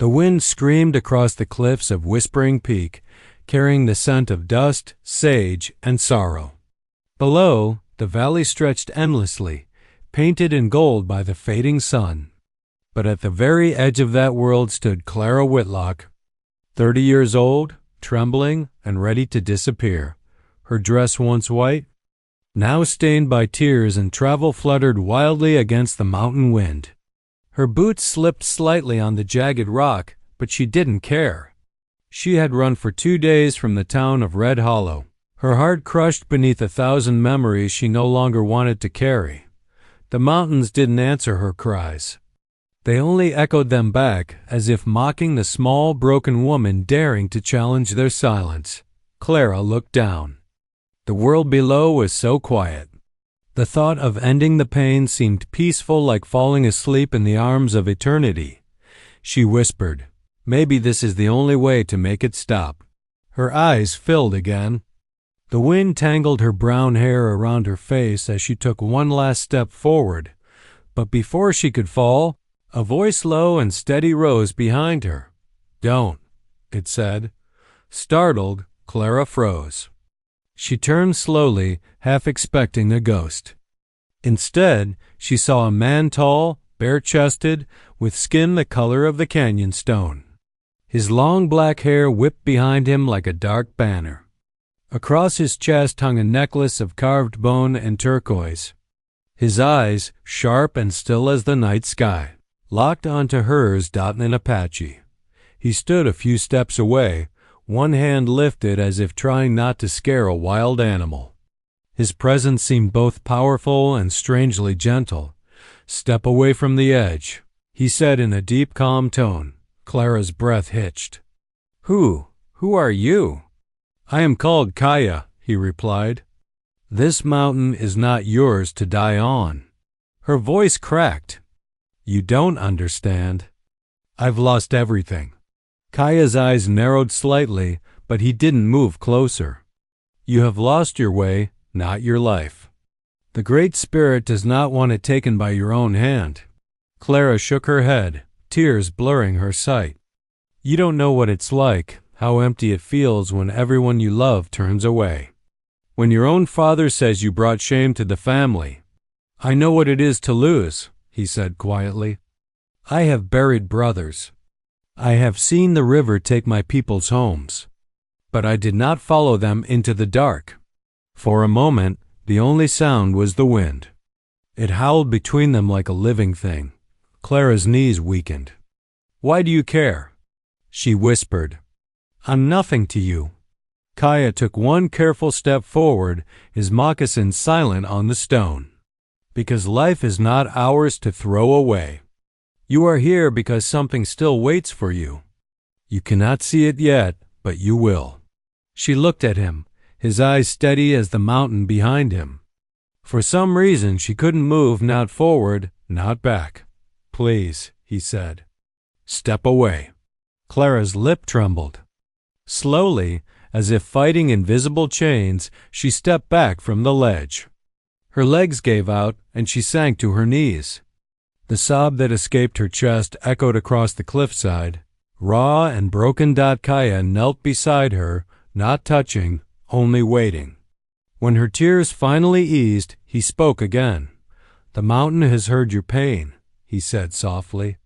The wind screamed across the cliffs of Whispering Peak, carrying the scent of dust, sage, and sorrow. Below, the valley stretched endlessly, painted in gold by the fading sun. But at the very edge of that world stood Clara Whitlock, 30 years old, trembling and ready to disappear. Her dress once white, now stained by tears, and travel fluttered wildly against the mountain wind. Her boots slipped slightly on the jagged rock, but she didn't care. She had run for 2 days from the town of Red Hollow, her heart crushed beneath 1,000 memories she no longer wanted to carry. The mountains didn't answer her cries. They only echoed them back, as if mocking the small, broken woman daring to challenge their silence. Clara looked down. The world below was so quiet. The thought of ending the pain seemed peaceful, like falling asleep in the arms of eternity. She whispered, "Maybe this is the only way to make it stop." Her eyes filled again. The wind tangled her brown hair around her face as she took one last step forward. But before she could fall, a voice low and steady rose behind her. "Don't," it said. Startled, Clara froze. She turned slowly, half expecting a ghost. Instead, she saw a man tall, bare-chested, with skin the color of the canyon stone. His long black hair whipped behind him like a dark banner. Across his chest hung a necklace of carved bone and turquoise. His eyes, sharp and still as the night sky, locked onto hers in Apache. He stood a few steps away, one hand lifted as if trying not to scare a wild animal. His presence seemed both powerful and strangely gentle. "Step away from the edge," he said in a deep, calm tone. Clara's breath hitched. Who are you?" "I am called Kaya," he replied. "This mountain is not yours to die on." Her voice cracked. "You don't understand. I've lost everything." Kaya's eyes narrowed slightly, but he didn't move closer. "You have lost your way, not your life. The Great Spirit does not want it taken by your own hand." Clara shook her head, tears blurring her sight. "You don't know what it's like, how empty it feels when everyone you love turns away. When your own father says you brought shame to the family." "I know what it is to lose," he said quietly. "I have buried brothers. I have seen the river take my people's homes. But I did not follow them into the dark." For a moment, the only sound was the wind. It howled between them like a living thing. Clara's knees weakened. "Why do you care?" she whispered. "I'm nothing to you." Kaya took one careful step forward, his moccasins silent on the stone. "Because life is not ours to throw away. You are here because something still waits for you. You cannot see it yet, but you will." She looked at him, his eyes steady as the mountain behind him. For some reason she couldn't move, not forward, not back. "Please," he said. "Step away." Clara's lip trembled. Slowly, as if fighting invisible chains, she stepped back from the ledge. Her legs gave out, and she sank to her knees. The sob that escaped her chest echoed across the cliffside. Raw and broken. Kaya knelt beside her, not touching, only waiting. When her tears finally eased, he spoke again. "The mountain has heard your pain," he said softly.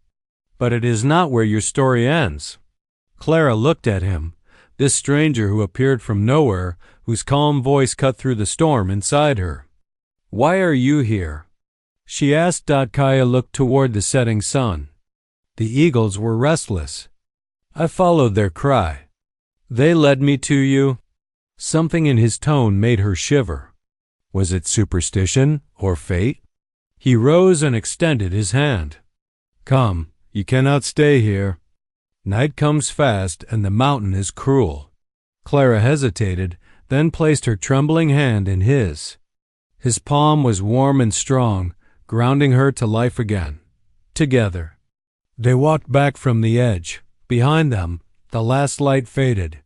"But it is not where your story ends." Clara looked at him, this stranger who appeared from nowhere, whose calm voice cut through the storm inside her. "Why are you here?" she asked. Kaya looked toward the setting sun. "The eagles were restless. I followed their cry. They led me to you." Something in his tone made her shiver. Was it superstition or fate? He rose and extended his hand. "Come, you cannot stay here. Night comes fast and the mountain is cruel." Clara hesitated, then placed her trembling hand in his. His palm was warm and strong, grounding her to life again. Together, they walked back from the edge. Behind them, the last light faded,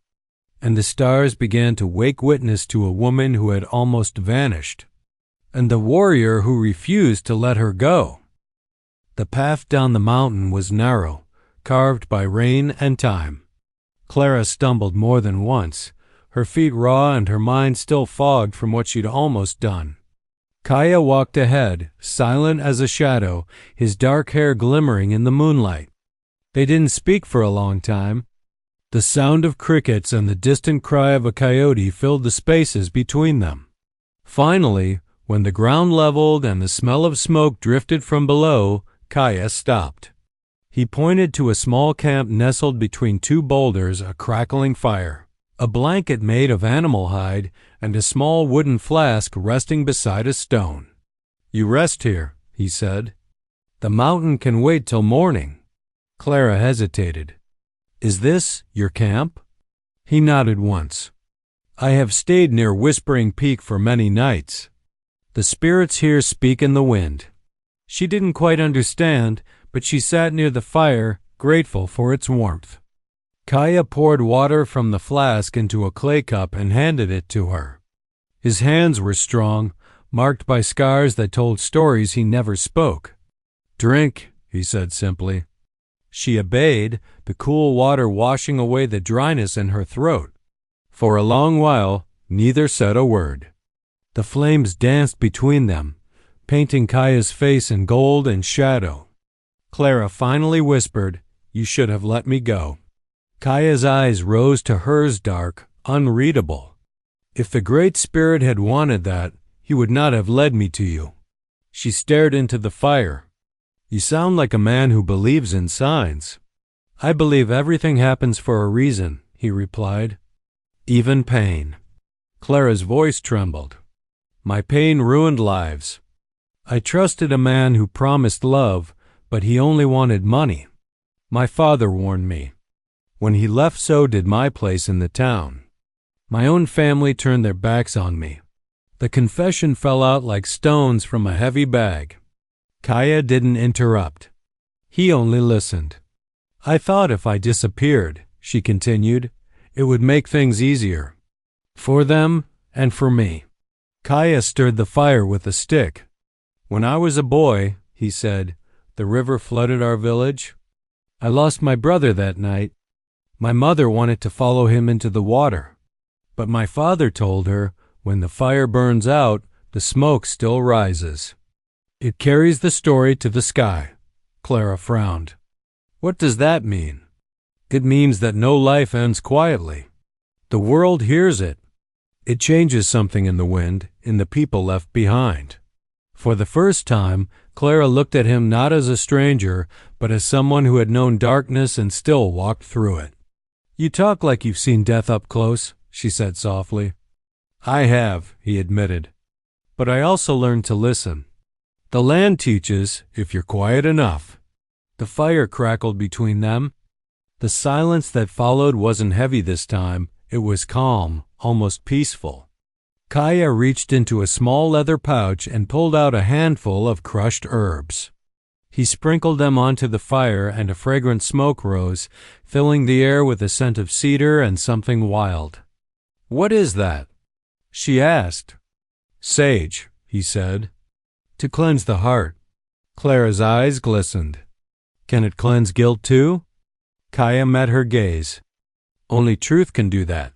and the stars began to wake witness to a woman who had almost vanished, and the warrior who refused to let her go. The path down the mountain was narrow, carved by rain and time. Clara stumbled more than once, her feet raw and her mind still fogged from what she'd almost done. Kaya walked ahead, silent as a shadow, his dark hair glimmering in the moonlight. They didn't speak for a long time. The sound of crickets and the distant cry of a coyote filled the spaces between them. Finally, when the ground leveled and the smell of smoke drifted from below, Kaya stopped. He pointed to a small camp nestled between two boulders, a crackling fire, a blanket made of animal hide, and a small wooden flask resting beside a stone. "You rest here," he said. "The mountain can wait till morning." Clara hesitated. "Is this your camp?" He nodded once. "I have stayed near Whispering Peak for many nights. The spirits here speak in the wind." She didn't quite understand, but she sat near the fire, grateful for its warmth. Kaya poured water from the flask into a clay cup and handed it to her. His hands were strong, marked by scars that told stories he never spoke. "Drink," he said simply. She obeyed, the cool water washing away the dryness in her throat. For a long while, neither said a word. The flames danced between them, painting Kaya's face in gold and shadow. Clara finally whispered, "You should have let me go." Kaya's eyes rose to hers, dark, unreadable. "If the Great Spirit had wanted that, he would not have led me to you." She stared into the fire. "You sound like a man who believes in signs." "I believe everything happens for a reason," he replied. "Even pain." Clara's voice trembled. "My pain ruined lives. I trusted a man who promised love, but he only wanted money. My father warned me. When he left, so did my place in the town. My own family turned their backs on me." The confession fell out like stones from a heavy bag. Kaya didn't interrupt. He only listened. "I thought if I disappeared," she continued, "it would make things easier. For them and for me." Kaya stirred the fire with a stick. "When I was a boy," he said, "the river flooded our village. I lost my brother that night. My mother wanted to follow him into the water. But my father told her, when the fire burns out, the smoke still rises. It carries the story to the sky." Clara frowned. "What does that mean?" "It means that no life ends quietly. The world hears it. It changes something in the wind, in the people left behind." For the first time, Clara looked at him not as a stranger, but as someone who had known darkness and still walked through it. "You talk like you've seen death up close," she said softly. "I have," he admitted. "But I also learned to listen. The land teaches, if you're quiet enough." The fire crackled between them. The silence that followed wasn't heavy this time. It was calm, almost peaceful. Kaya reached into a small leather pouch and pulled out a handful of crushed herbs. He sprinkled them onto the fire, and a fragrant smoke rose, filling the air with a scent of cedar and something wild. "What is that?" she asked. "Sage," he said. "To cleanse the heart." Clara's eyes glistened. "Can it cleanse guilt too?" Kaya met her gaze. "Only truth can do that."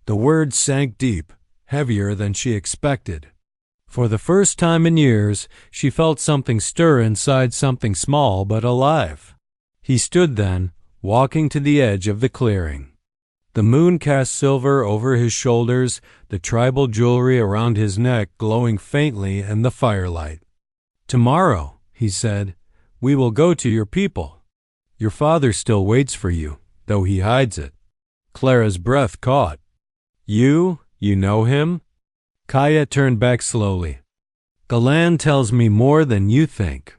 The words sank deep, heavier than she expected. For the first time in years, she felt something stir inside, something small but alive. He stood then, walking to the edge of the clearing. The moon cast silver over his shoulders, the tribal jewelry around his neck glowing faintly in the firelight. "Tomorrow," he said, "we will go to your people. Your father still waits for you, though he hides it." Clara's breath caught. You know him?" Kaya turned back slowly. "The land tells me more than you think.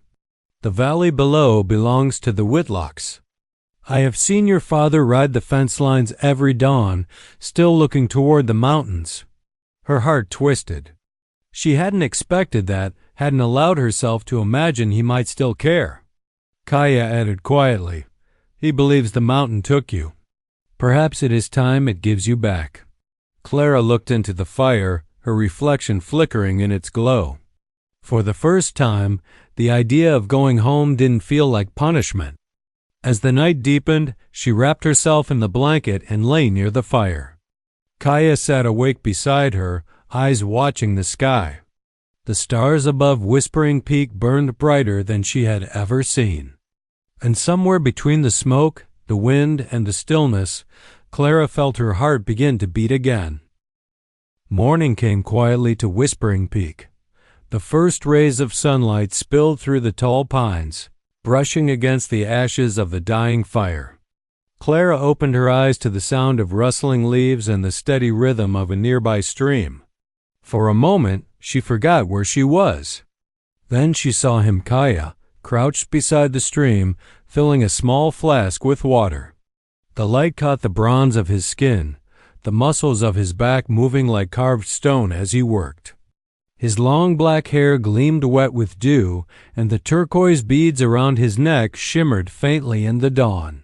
The valley below belongs to the Whitlocks. I have seen your father ride the fence lines every dawn, still looking toward the mountains." Her heart twisted. She hadn't expected that, hadn't allowed herself to imagine he might still care. Kaya added quietly, "He believes the mountain took you. Perhaps it is time it gives you back." Clara looked into the fire, her reflection flickering in its glow. For the first time, the idea of going home didn't feel like punishment. As the night deepened, she wrapped herself in the blanket and lay near the fire. Kaya sat awake beside her, eyes watching the sky. The stars above Whispering Peak burned brighter than she had ever seen. And somewhere between the smoke, the wind, and the stillness, Clara felt her heart begin to beat again. Morning came quietly to Whispering Peak. The first rays of sunlight spilled through the tall pines, brushing against the ashes of the dying fire. Clara opened her eyes to the sound of rustling leaves and the steady rhythm of a nearby stream. For a moment, she forgot where she was. Then she saw him, Kaya, crouched beside the stream, filling a small flask with water. The light caught the bronze of his skin, the muscles of his back moving like carved stone as he worked. His long black hair gleamed wet with dew, and the turquoise beads around his neck shimmered faintly in the dawn.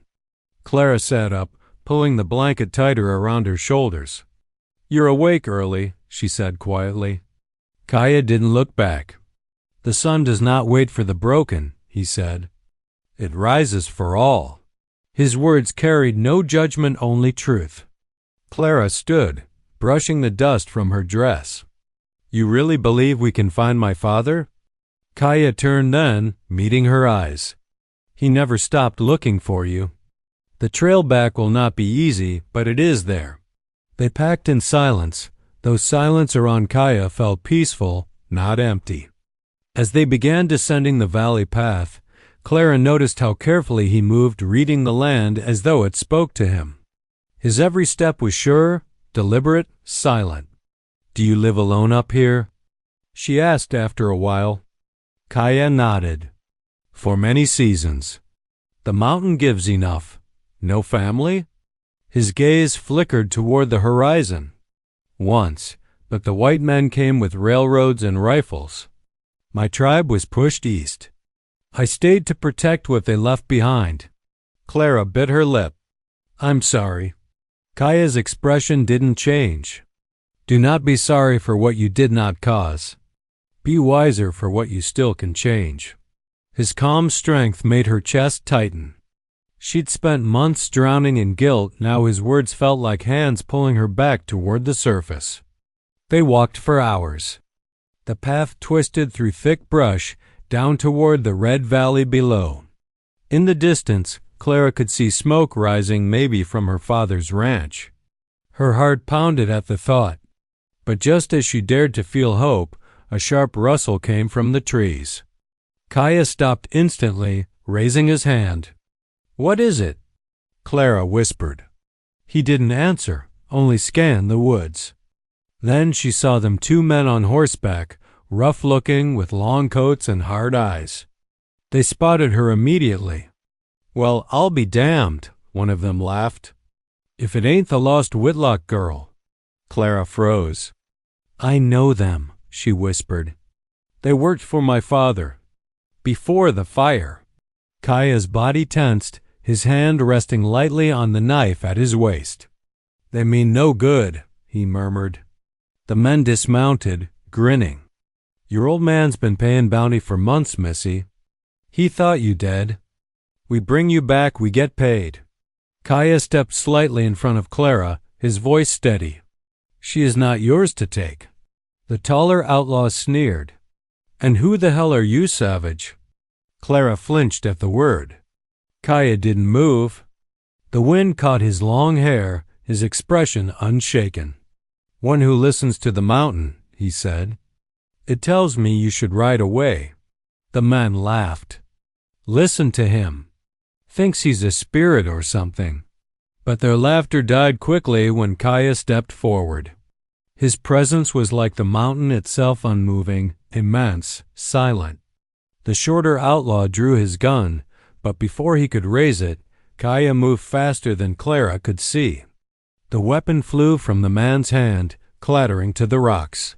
Clara sat up, pulling the blanket tighter around her shoulders. "You're awake early," she said quietly. Kaya didn't look back. "The sun does not wait for the broken," he said. "It rises for all." His words carried no judgment, only truth. Clara stood, brushing the dust from her dress. "You really believe we can find my father?" Kaya turned then, meeting her eyes. "He never stopped looking for you. The trail back will not be easy, but it is there." They packed in silence, though silence around Kaya felt peaceful, not empty. As they began descending the valley path, Clara noticed how carefully he moved, reading the land as though it spoke to him. His every step was sure, deliberate, silent. "Do you live alone up here?" she asked after a while. Kaya nodded. "For many seasons. The mountain gives enough. No family?" His gaze flickered toward the horizon. "Once, but the white men came with railroads and rifles. My tribe was pushed east. I stayed to protect what they left behind." Clara bit her lip. "I'm sorry." Kaya's expression didn't change. "Do not be sorry for what you did not cause. Be wiser for what you still can change." His calm strength made her chest tighten. She'd spent months drowning in guilt. Now his words felt like hands pulling her back toward the surface. They walked for hours. The path twisted through thick brush, down toward the red valley below. In the distance, Clara could see smoke rising, maybe from her father's ranch. Her heart pounded at the thought. But just as she dared to feel hope, a sharp rustle came from the trees. Kaya stopped instantly, raising his hand. "What is it?" Clara whispered. He didn't answer, only scanned the woods. Then she saw them, two men on horseback, rough-looking, with long coats and hard eyes. They spotted her immediately. "Well, I'll be damned," one of them laughed. "If it ain't the lost Whitlock girl." Clara froze. "I know them," she whispered. "They worked for my father. Before the fire." Kaya's body tensed, his hand resting lightly on the knife at his waist. "They mean no good," he murmured. The men dismounted, grinning. "Your old man's been paying bounty for months, missy. He thought you dead. We bring you back, we get paid." Kaya stepped slightly in front of Clara, his voice steady. "She is not yours to take." The taller outlaw sneered. "And who the hell are you, savage?" Clara flinched at the word. Kaya didn't move. The wind caught his long hair, his expression unshaken. "One who listens to the mountain," he said. "It tells me you should ride away." The men laughed. "Listen to him. Thinks he's a spirit or something." But their laughter died quickly when Kaya stepped forward. His presence was like the mountain itself, unmoving, immense, silent. The shorter outlaw drew his gun, but before he could raise it, Kaya moved faster than Clara could see. The weapon flew from the man's hand, clattering to the rocks.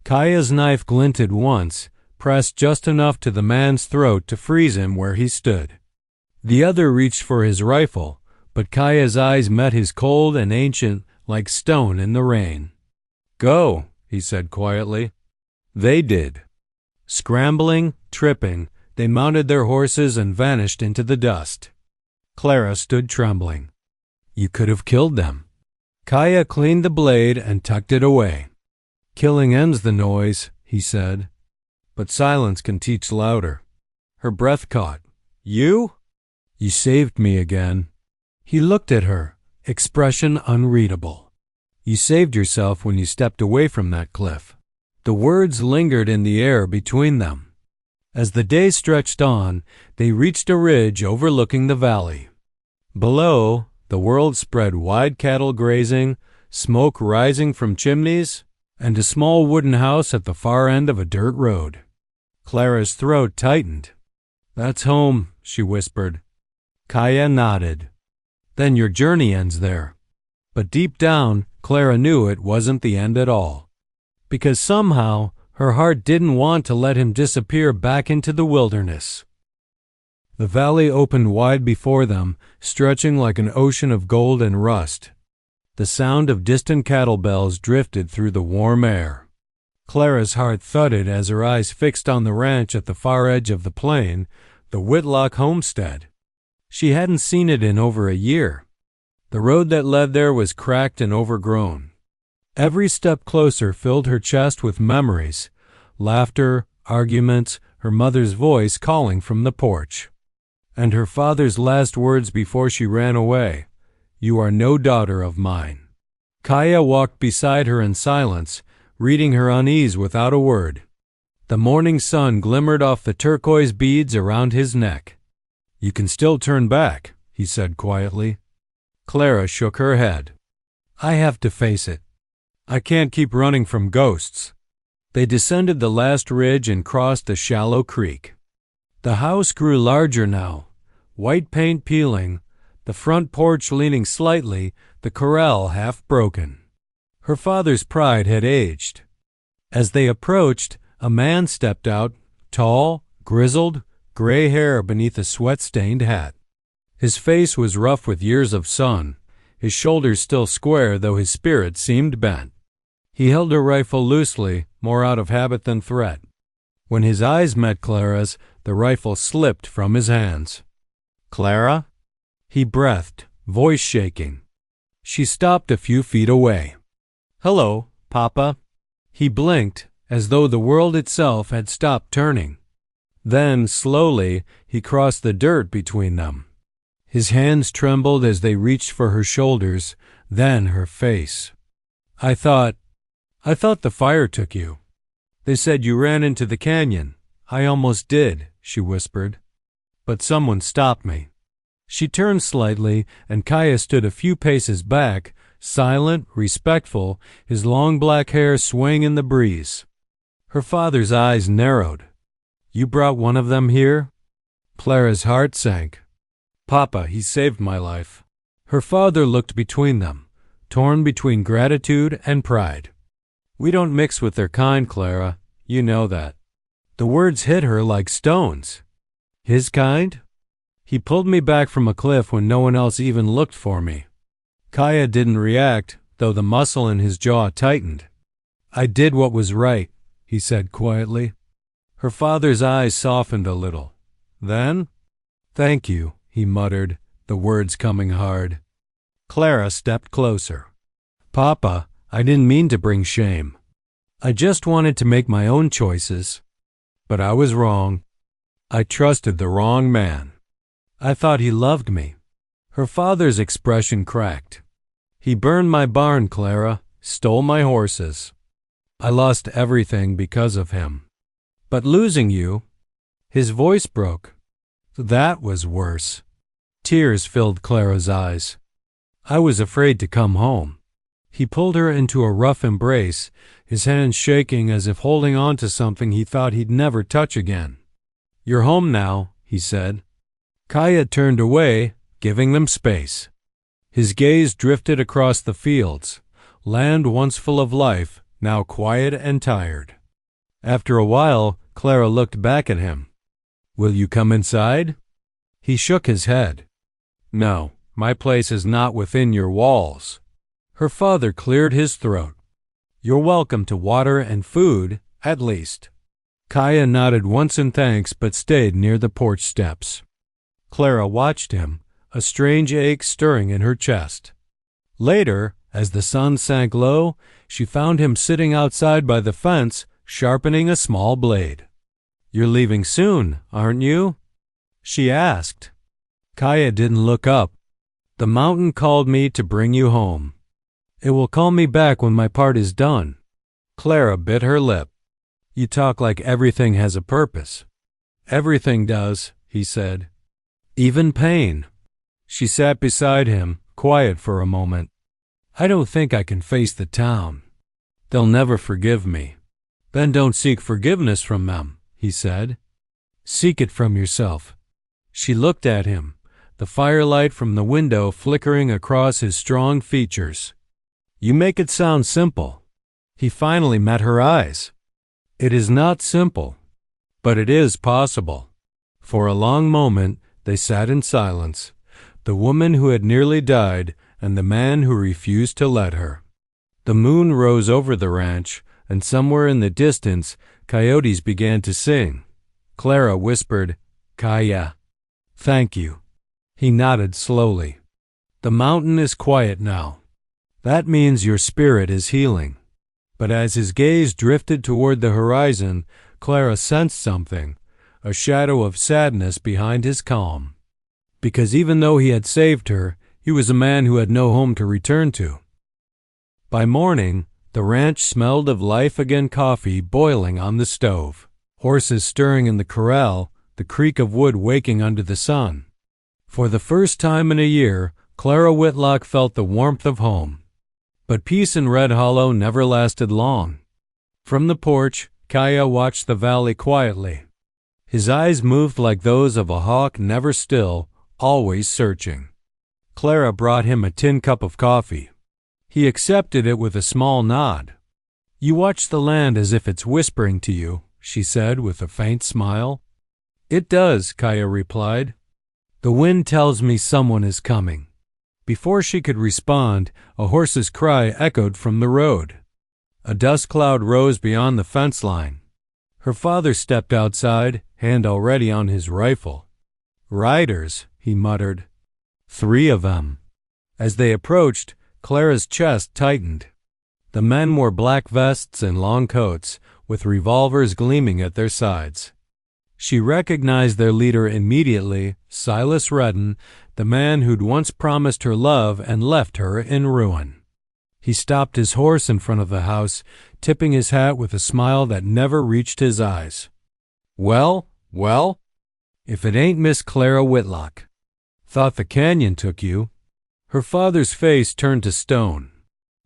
Kaya's knife glinted once, pressed just enough to the man's throat to freeze him where he stood. The other reached for his rifle, but Kaya's eyes met his cold and ancient, like stone in the rain. "Go," he said quietly. They did. Scrambling, tripping, they mounted their horses and vanished into the dust. Clara stood trembling. You could have killed them. Kaya cleaned the blade and tucked it away. Killing ends the noise, he said. But silence can teach louder. Her breath caught. You? You saved me again. He looked at her, expression unreadable. You saved yourself when you stepped away from that cliff. The words lingered in the air between them. As the day stretched on, they reached a ridge overlooking the valley. Below, the world spread wide cattle grazing, smoke rising from chimneys, and a small wooden house at the far end of a dirt road. Clara's throat tightened. That's home, she whispered. Kaya nodded. Then your journey ends there. But deep down, Clara knew it wasn't the end at all. Because somehow, her heart didn't want to let him disappear back into the wilderness. The valley opened wide before them, stretching like an ocean of gold and rust. The sound of distant cattle bells drifted through the warm air. Clara's heart thudded as her eyes fixed on the ranch at the far edge of the plain, the Whitlock homestead. She hadn't seen it in over a year. The road that led there was cracked and overgrown. Every step closer filled her chest with memories, laughter, arguments, her mother's voice calling from the porch. And her father's last words before she ran away, "You are no daughter of mine." Kaya walked beside her in silence, reading her unease without a word. The morning sun glimmered off the turquoise beads around his neck. You can still turn back, he said quietly. Clara shook her head. I have to face it. I can't keep running from ghosts. They descended the last ridge and crossed a shallow creek. The house grew larger now, white paint peeling, the front porch leaning slightly, the corral half broken. Her father's pride had aged. As they approached, a man stepped out, tall, grizzled, gray hair beneath a sweat-stained hat. His face was rough with years of sun, his shoulders still square though his spirit seemed bent. He held a rifle loosely, more out of habit than threat. When his eyes met Clara's, the rifle slipped from his hands. Clara? He breathed, voice shaking. She stopped a few feet away. Hello, Papa. He blinked, as though the world itself had stopped turning. Then, slowly, he crossed the dirt between them. His hands trembled as they reached for her shoulders, then her face. I thought the fire took you. They said you ran into the canyon. I almost did, she whispered. But someone stopped me. She turned slightly, and Kaya stood a few paces back, silent, respectful, his long black hair swaying in the breeze. Her father's eyes narrowed. You brought one of them here? Clara's heart sank. Papa, he saved my life. Her father looked between them, torn between gratitude and pride. We don't mix with their kind, Clara. You know that. The words hit her like stones. His kind? He pulled me back from a cliff when no one else even looked for me. Kaya didn't react, though the muscle in his jaw tightened. I did what was right, he said quietly. Her father's eyes softened a little. Then? Thank you, he muttered, the words coming hard. Clara stepped closer. Papa, I didn't mean to bring shame. I just wanted to make my own choices. But I was wrong. I trusted the wrong man. I thought he loved me. Her father's expression cracked. He burned my barn, Clara, stole my horses. I lost everything because of him. But losing you, his voice broke. That was worse. Tears filled Clara's eyes. I was afraid to come home. He pulled her into a rough embrace, his hands shaking as if holding on to something he thought he'd never touch again. You're home now, he said. Kaya turned away, giving them space. His gaze drifted across the fields, land once full of life, now quiet and tired. After a while, Clara looked back at him. Will you come inside? He shook his head. No, my place is not within your walls. Her father cleared his throat. You're welcome to water and food, at least. Kaya nodded once in thanks but stayed near the porch steps. Clara watched him, a strange ache stirring in her chest. Later, as the sun sank low, she found him sitting outside by the fence, sharpening a small blade. "You're leaving soon, aren't you?" she asked. Kaya didn't look up. "The mountain called me to bring you home. It will call me back when my part is done." Clara bit her lip. "You talk like everything has a purpose." "Everything does," he said. "Even pain." She sat beside him, quiet for a moment. "I don't think I can face the town. They'll never forgive me." "Then don't seek forgiveness from them," he said. "Seek it from yourself." She looked at him, the firelight from the window flickering across his strong features. "You make it sound simple." He finally met her eyes. "It is not simple, but it is possible." For a long moment they sat in silence, the woman who had nearly died and the man who refused to let her. The moon rose over the ranch, and somewhere in the distance coyotes began to sing. Clara whispered, "Kaya." "Thank you." He nodded slowly. "The mountain is quiet now. That means your spirit is healing." But as his gaze drifted toward the horizon, Clara sensed something, a shadow of sadness behind his calm. Because even though he had saved her, he was a man who had no home to return to. By morning, the ranch smelled of life-again coffee boiling on the stove, horses stirring in the corral, the creak of wood waking under the sun. For the first time in a year, Clara Whitlock felt the warmth of home. But peace in Red Hollow never lasted long. From the porch, Kaya watched the valley quietly. His eyes moved like those of a hawk never still, always searching. Clara brought him a tin cup of coffee. He accepted it with a small nod. "You watch the land as if it's whispering to you," she said with a faint smile. "It does," Kaya replied. "The wind tells me someone is coming." Before she could respond, a horse's cry echoed from the road. A dust cloud rose beyond the fence line. Her father stepped outside, hand already on his rifle. "Riders," he muttered. "3 of them." As they approached, Clara's chest tightened. The men wore black vests and long coats, with revolvers gleaming at their sides. She recognized their leader immediately, Silas Redden, the man who'd once promised her love and left her in ruin. He stopped his horse in front of the house, tipping his hat with a smile that never reached his eyes. "Well, well? If it ain't Miss Clara Whitlock. Thought the canyon took you." Her father's face turned to stone.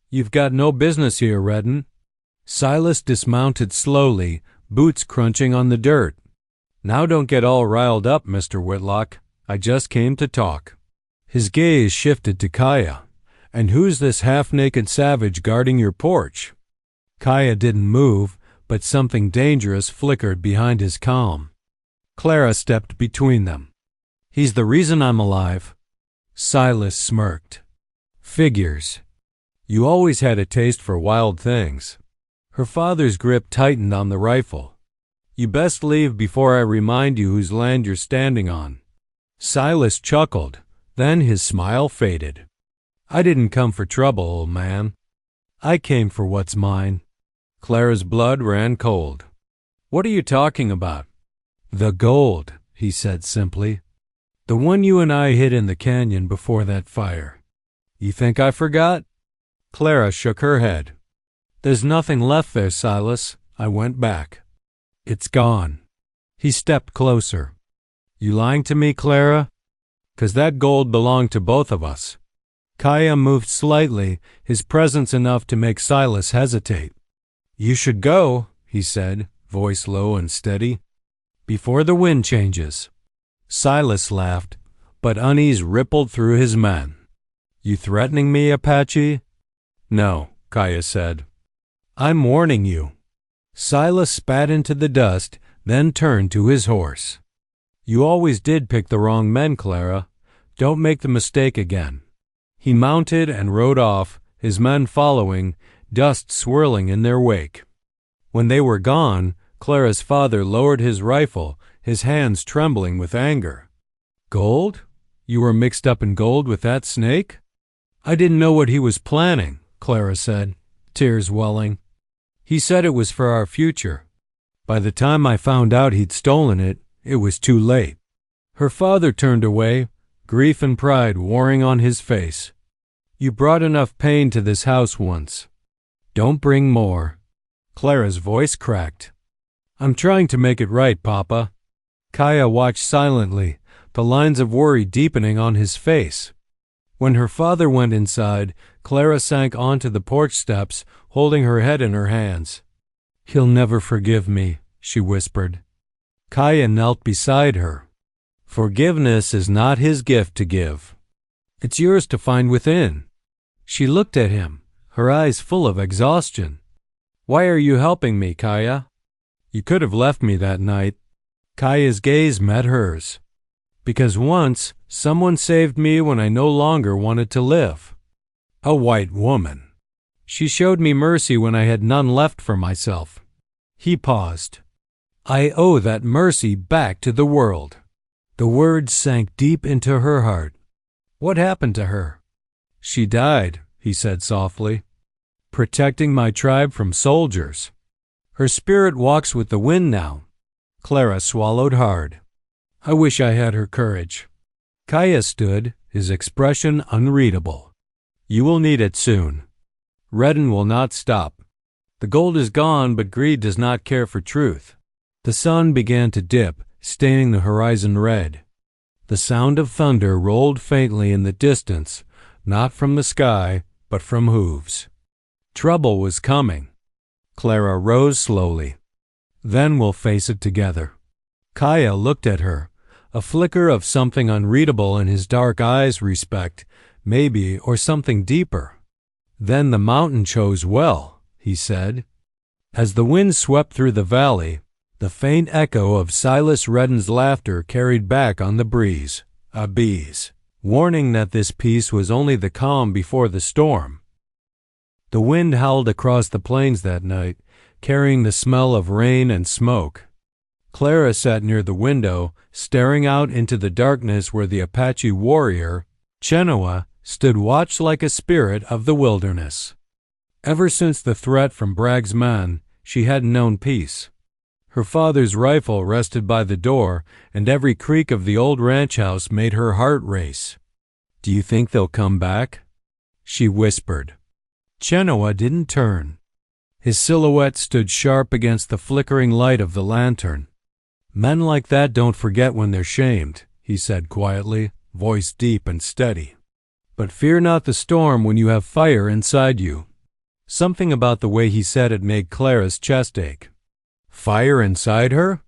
"You've got no business here, Redden." Silas dismounted slowly, boots crunching on the dirt. "Now don't get all riled up, Mr. Whitlock. I just came to talk." His gaze shifted to Kaya. "And who's this half-naked savage guarding your porch?" Kaya didn't move, but something dangerous flickered behind his calm. Clara stepped between them. "He's the reason I'm alive." Silas smirked. "Figures. You always had a taste for wild things." Her father's grip tightened on the rifle. "You best leave before I remind you whose land you're standing on." Silas chuckled, then his smile faded. "I didn't come for trouble, old man. I came for what's mine." Clara's blood ran cold. "What are you talking about?" "The gold," he said simply. "The one you and I hid in the canyon before that fire. You think I forgot?" Clara shook her head. "There's nothing left there, Silas. I went back. It's gone." He stepped closer. "You lying to me, Clara? 'Cause that gold belonged to both of us." Kaya moved slightly, his presence enough to make Silas hesitate. "You should go," he said, voice low and steady, "before the wind changes." Silas laughed, but unease rippled through his men. "You threatening me, Apache?" "No," Kaya said. "I'm warning you." Silas spat into the dust, then turned to his horse. "You always did pick the wrong men, Clara. Don't make the mistake again." He mounted and rode off, his men following, dust swirling in their wake. When they were gone, Clara's father lowered his rifle, his hands trembling with anger. "Gold? You were mixed up in gold with that snake? I didn't know what he was planning, Clara said, tears welling. He said it was for our future. By the time I found out he'd stolen it, it was too late. Her father turned away, grief and pride warring on his face. You brought enough pain to this house once. Don't bring more. Clara's voice cracked. I'm trying to make it right, Papa. Kaya watched silently, the lines of worry deepening on his face. When her father went inside, Clara sank onto the porch steps, holding her head in her hands. He'll never forgive me, she whispered. Kaya knelt beside her. Forgiveness is not his gift to give. It's yours to find within. She looked at him, her eyes full of exhaustion. Why are you helping me, Kaya? You could have left me that night. Kaya's gaze met hers. Because once, someone saved me when I no longer wanted to live. A white woman. She showed me mercy when I had none left for myself. He paused. I owe that mercy back to the world. The words sank deep into her heart. What happened to her? She died, he said softly, protecting my tribe from soldiers. Her spirit walks with the wind now. Clara swallowed hard. I wish I had her courage. Kaya stood, his expression unreadable. You will need it soon. Redden will not stop. The gold is gone, but greed does not care for truth. The sun began to dip, staining the horizon red. The sound of thunder rolled faintly in the distance, not from the sky, but from hooves. Trouble was coming. Clara rose slowly. Then we'll face it together. Kaya looked at her, a flicker of something unreadable in his dark eyes, respect, maybe, or something deeper. Then the mountain chose well, he said. As the wind swept through the valley, the faint echo of Silas Redden's laughter carried back on the breeze, a breeze, warning that this peace was only the calm before the storm. The wind howled across the plains that night, carrying the smell of rain and smoke. Clara sat near the window, staring out into the darkness where the Apache warrior, Chenoa, stood watch like a spirit of the wilderness. Ever since the threat from Bragg's men, she hadn't known peace. Her father's rifle rested by the door, and every creak of the old ranch house made her heart race. Do you think they'll come back? She whispered. Chenoa didn't turn. His silhouette stood sharp against the flickering light of the lantern. Men like that don't forget when they're shamed, he said quietly, voice deep and steady. But fear not the storm when you have fire inside you. Something about the way he said it made Clara's chest ache. Fire inside her?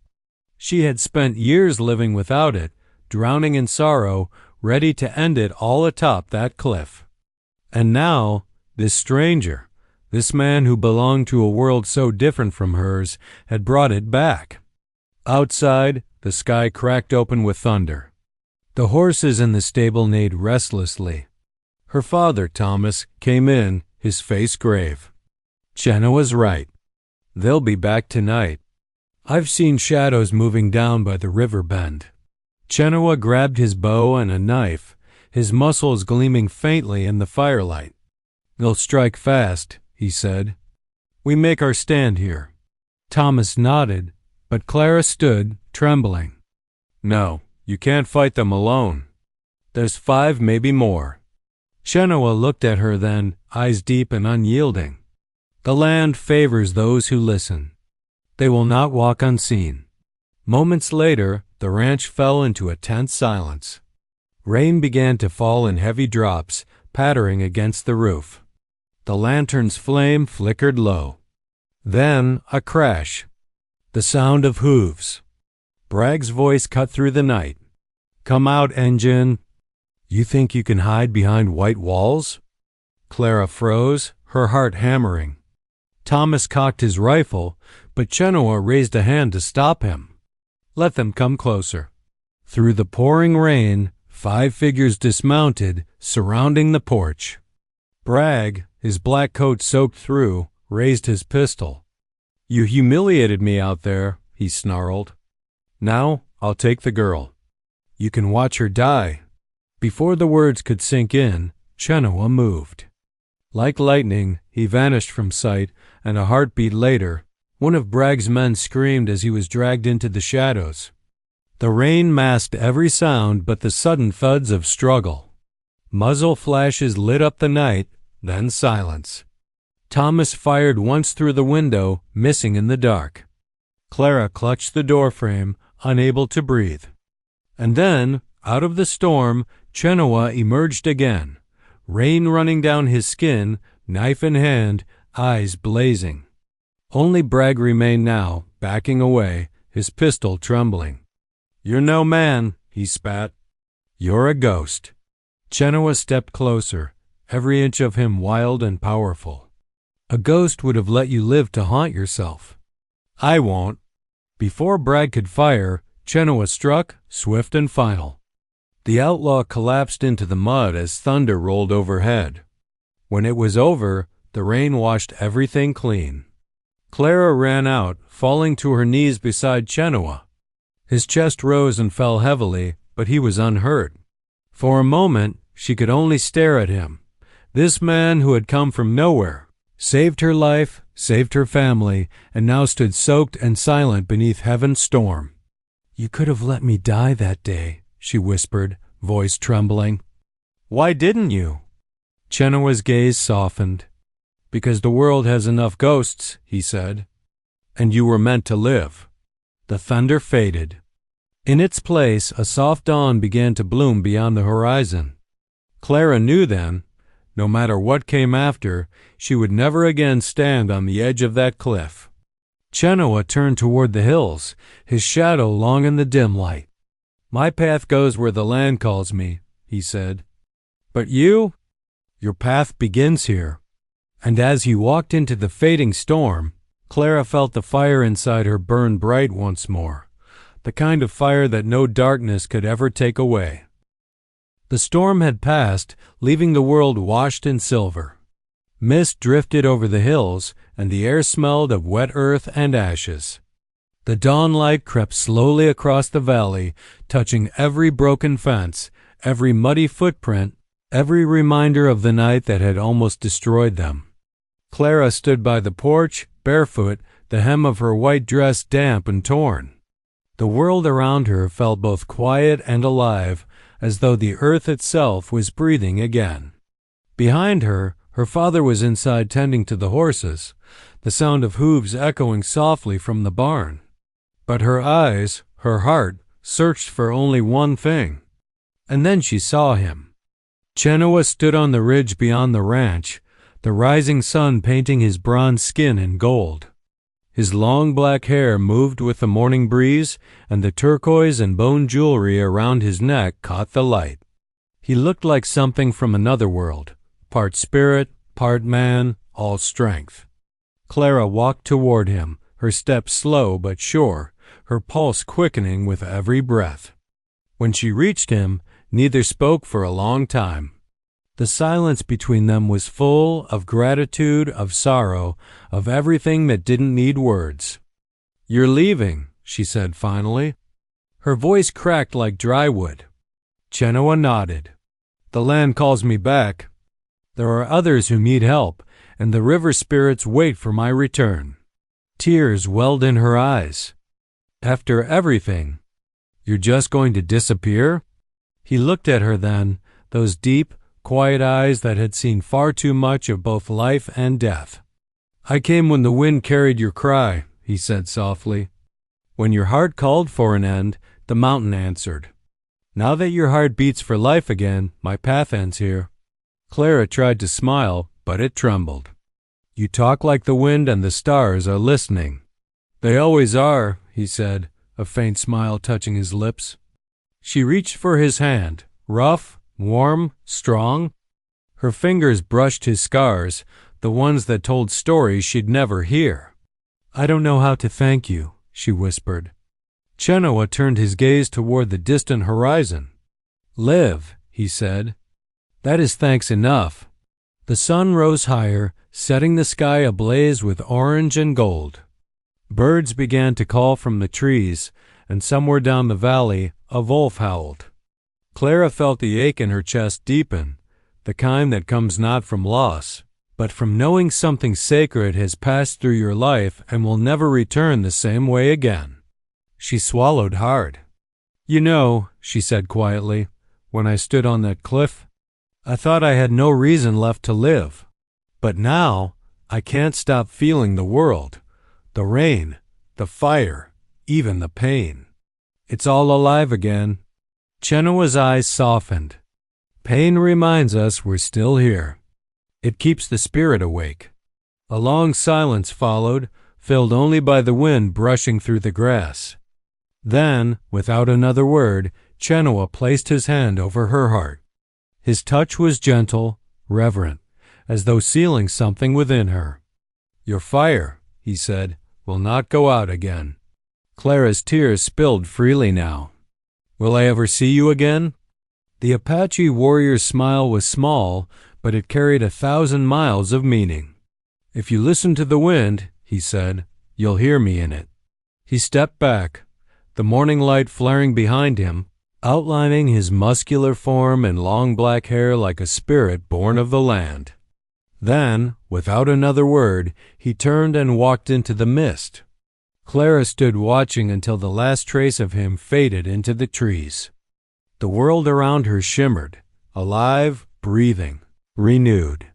She had spent years living without it, drowning in sorrow, ready to end it all atop that cliff. And now, this stranger, this man who belonged to a world so different from hers, had brought it back. Outside, the sky cracked open with thunder. The horses in the stable neighed restlessly. Her father, Thomas, came in, his face grave. Chenoa's right. They'll be back tonight. I've seen shadows moving down by the river bend. Chenoa grabbed his bow and a knife, his muscles gleaming faintly in the firelight. They'll strike fast, he said. We make our stand here. Thomas nodded, but Clara stood, trembling. No, you can't fight them alone. There's 5, maybe more. Chenoa looked at her then, eyes deep and unyielding. The land favors those who listen. They will not walk unseen. Moments later, the ranch fell into a tense silence. Rain began to fall in heavy drops, pattering against the roof. The lantern's flame flickered low. Then a crash. The sound of hooves. Bragg's voice cut through the night. Come out, engine. You think you can hide behind white walls? Clara froze, her heart hammering. Thomas cocked his rifle, but Chenoa raised a hand to stop him. Let them come closer. Through the pouring rain, 5 figures dismounted, surrounding the porch. Bragg, his black coat soaked through, raised his pistol. You humiliated me out there, he snarled. Now I'll take the girl. You can watch her die. Before the words could sink in, Chenoa moved. Like lightning, he vanished from sight, and a heartbeat later, one of Bragg's men screamed as he was dragged into the shadows. The rain masked every sound but the sudden thuds of struggle. Muzzle flashes lit up the night, then silence. Thomas fired once through the window, missing in the dark. Clara clutched the doorframe, unable to breathe. And then, out of the storm, Chenoa emerged again, rain running down his skin, knife in hand, eyes blazing. Only Bragg remained now, backing away, his pistol trembling. "You're no man," he spat. "You're a ghost." Chenoa stepped closer, every inch of him wild and powerful. "A ghost would have let you live to haunt yourself." "I won't." Before Bragg could fire, Chenoa struck, swift and final. The outlaw collapsed into the mud as thunder rolled overhead. When it was over, the rain washed everything clean. Clara ran out, falling to her knees beside Chenoa. His chest rose and fell heavily, but he was unhurt. For a moment, she could only stare at him. This man who had come from nowhere, saved her life, saved her family, and now stood soaked and silent beneath heaven's storm. "You could have let me die that day," she whispered, voice trembling. "Why didn't you?" Chenoa's gaze softened. "Because the world has enough ghosts," he said. "And you were meant to live." The thunder faded. In its place, a soft dawn began to bloom beyond the horizon. Clara knew then, no matter what came after, she would never again stand on the edge of that cliff. Chenoa turned toward the hills, his shadow long in the dim light. "My path goes where the land calls me," he said. "But you? Your path begins here." And as he walked into the fading storm, Clara felt the fire inside her burn bright once more, the kind of fire that no darkness could ever take away. The storm had passed, leaving the world washed in silver. Mist drifted over the hills, and the air smelled of wet earth and ashes. The dawn light crept slowly across the valley, touching every broken fence, every muddy footprint, every reminder of the night that had almost destroyed them. Clara stood by the porch, barefoot, the hem of her white dress damp and torn. The world around her felt both quiet and alive, as though the earth itself was breathing again. Behind her, her father was inside tending to the horses, the sound of hooves echoing softly from the barn. But her eyes, her heart, searched for only one thing. And then she saw him. Chenoa stood on the ridge beyond the ranch, the rising sun painting his bronze skin in gold. His long black hair moved with the morning breeze, and the turquoise and bone jewelry around his neck caught the light. He looked like something from another world, part spirit, part man, all strength. Clara walked toward him, her step slow but sure, her pulse quickening with every breath. When she reached him, neither spoke for a long time. The silence between them was full of gratitude, of sorrow, of everything that didn't need words. "You're leaving," she said finally. Her voice cracked like dry wood. Chenoa nodded. "The land calls me back. There are others who need help, and the river spirits wait for my return." Tears welled in her eyes. "After everything, you're just going to disappear?" He looked at her then, those deep, quiet eyes that had seen far too much of both life and death. "I came when the wind carried your cry," he said softly. "When your heart called for an end, the mountain answered. Now that your heart beats for life again, my path ends here." Clara tried to smile, but it trembled. "You talk like the wind and the stars are listening." "They always are," he said, a faint smile touching his lips. She reached for his hand, rough, warm, strong. Her fingers brushed his scars, the ones that told stories she'd never hear. "I don't know how to thank you," she whispered. Chenoa turned his gaze toward the distant horizon. "Live," he said. "That is thanks enough." The sun rose higher, setting the sky ablaze with orange and gold. Birds began to call from the trees, and somewhere down the valley a wolf howled. Clara felt the ache in her chest deepen, the kind that comes not from loss, but from knowing something sacred has passed through your life and will never return the same way again. She swallowed hard. "You know," she said quietly, "when I stood on that cliff, I thought I had no reason left to live. But now I can't stop feeling the world, the rain, the fire, even the pain. It's all alive again." Chenoa's eyes softened. Pain reminds us we're still here. It keeps the spirit awake. A long silence followed, filled only by the wind brushing through the grass. Then, without another word, Chenoa placed his hand over her heart. His touch was gentle, reverent, as though sealing something within her. "Your fire," he said, "will not go out again." Clara's tears spilled freely now. "Will I ever see you again?" The Apache warrior's smile was small, but it carried 1,000 miles of meaning. "If you listen to the wind," he said, "you'll hear me in it." He stepped back, the morning light flaring behind him, outlining his muscular form and long black hair like a spirit born of the land. Then, without another word, he turned and walked into the mist. Clara stood watching until the last trace of him faded into the trees. The world around her shimmered, alive, breathing, renewed.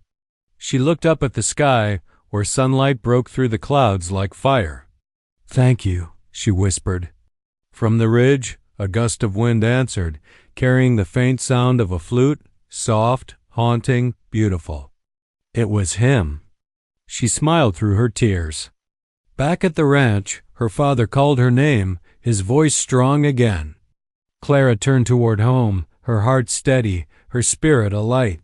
She looked up at the sky, where sunlight broke through the clouds like fire. "Thank you," she whispered. From the ridge, a gust of wind answered, carrying the faint sound of a flute, soft, haunting, beautiful. It was him. She smiled through her tears. Back at the ranch, her father called her name, his voice strong again. Clara turned toward home, her heart steady, her spirit alight.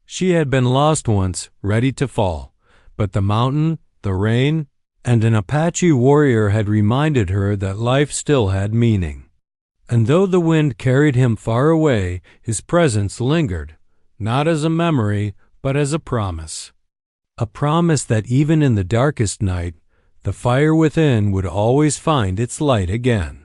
She had been lost once, ready to fall, but the mountain, the rain, and an Apache warrior had reminded her that life still had meaning. And though the wind carried him far away, his presence lingered, not as a memory, but as a promise. A promise that even in the darkest night, the fire within would always find its light again.